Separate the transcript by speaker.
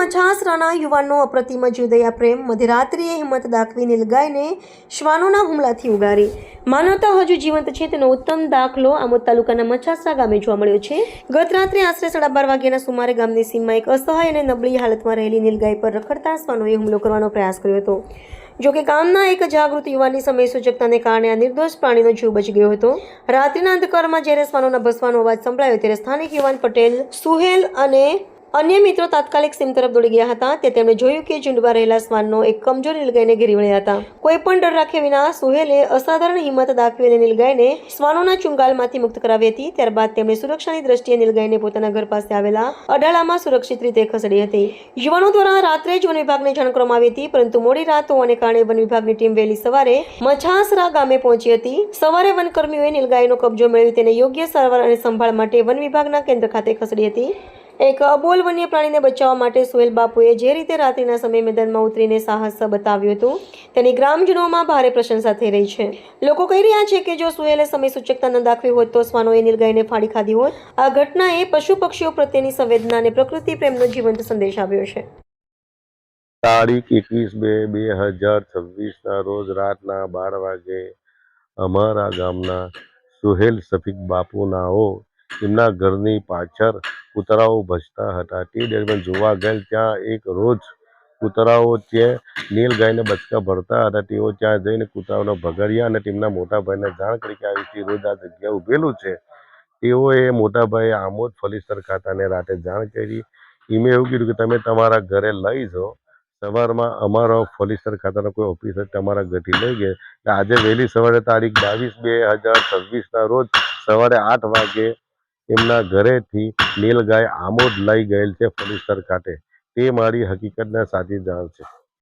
Speaker 1: મછાસરાના યુવાનનો અપ્રતિમ જીવદયા પ્રેમ મધ્યરાત્રિએ હિંમત દાખવી નીલગાયને શ્વાનોના હુમલાથી ઉગારી માનવતા હજુ જીવંત છે તેનો ઉત્તમ દાખલો આમોદ તાલુકાના મછાસરા ગામે જોવા મળ્યો છે। ગત રાત્રે આશરે 12:30 વાગ્યાના સુમારે ગામની સીમમાં એક અસહાય અને નબળી હાલતમાં રહેલી નીલગાય પર રખડતા શ્વાનોએ હુમલો કરવાનો પ્રયાસ કર્યો હતો। જોકે ગામના એક જાગૃત યુવાનની સમય સૂચકતાને કારણે આ નિર્દોષ પ્રાણીનો જીવ બચી ગયો હતો। રાત્રિના અંધકારમાં જ્યારે શ્વાનોના ભસવાનો અવાજ સંભળાયો ત્યારે સ્થાનિક યુવાન પટેલ સુહેલ અને અન્ય મિત્રો તાત્કાલિક સીમ તરફ દોડી ગયા હતા। તે તેમણે જોયું કે ઝુંડમાં રહેલા શ્વાનનો એક કમજોર નીલગાયને ઘેરી વળ્યા હતા। કોઈ પણ ડર રાખ્યા વિના સુહેલે અસાધારણ હિંમત દાખવી અને નીલગાયને શ્વાનોના ચુંગાલમાંથી મુક્ત કરાવી હતી। ત્યારબાદ તેમણે સુરક્ષાની દ્રષ્ટિએ નીલગાયને પોતાના ઘર પાસે આવેલા અડાળામાં સુરક્ષિત રીતે ખસેડી હતી। યુવાનો દ્વારા રાત્રે જ વન વિભાગને જાણ કરવામાં આવી હતી, પરંતુ મોડી રાત હોવાને કારણે વન વિભાગની ટીમ વહેલી સવારે મછાસરા ગામે પહોંચી હતી। સવારે વનકર્મીઓએ નીલગાયનો કબજો મેળવી તેને યોગ્ય સારવાર અને સંભાળ માટે વન વિભાગના કેન્દ્ર ખાતે ખસેડી હતી। એક અબોલ વન્ય પ્રાણીને બચાવવા માટે સુહેલ બાપુએ જે રીતે રાત્રિના સમયે મેદાનમાં ઉતરીને સાહસ બતાવ્યું હતું તેની ગ્રામજનોમાં ભારે પ્રશંસા થઈ રહી છે। લોકો કહી રહ્યા છે કે જો સુહેલે સમય સૂચકતા ન દાખવી હોત તો શ્વાનોએ નીલગાયને ફાડી ખાધી હોત। આ ઘટનાએ પશુ પક્ષીઓ પ્રત્યેની સંવેદના અને પ્રકૃતિ પ્રેમનો જીવંત સંદેશ આપ્યો છે।
Speaker 2: તારીખ 21/2/2026 રોજ રાતના 12 વાગે અમારા ગામના સુહેલ સફીક બાપુનાઓ એમના ઘરની પાછળ કૂતરાઓ ભસતા હતા। તે દરમિયાન જોવા ગયેલ ત્યાં એક રોજ કૂતરાઓ ત્યાં નીલગાયને બચકા ભરતા હતા। તેઓ ત્યાં જઈને કૂતરાઓને ભગાડ્યા અને તેમના મોટા ભાઈને જાણ કરી કે આવી રોજ આ જગ્યા ઉભેલું છે। તેઓએ મોટા ભાઈએ આમોદ ફલીસર ખાતાને રાતે જાણ કરી। એમે એવું કીધું કે તમે તમારા ઘરે લઈ જાઓ, સવારમાં અમારો ફલીસર ખાતાનો કોઈ ઓફિસર તમારા ઘરથી લઈ ગયા। આજે વહેલી સવારે તારીખ 22/2/2026 રોજ સવારે 8 વાગે એમના ઘરેથી નીલગાય આમોદ લઈ ગયેલ છે ફલીસર ખાતે। તે મારી હકીકતના સાચી જાણ છે।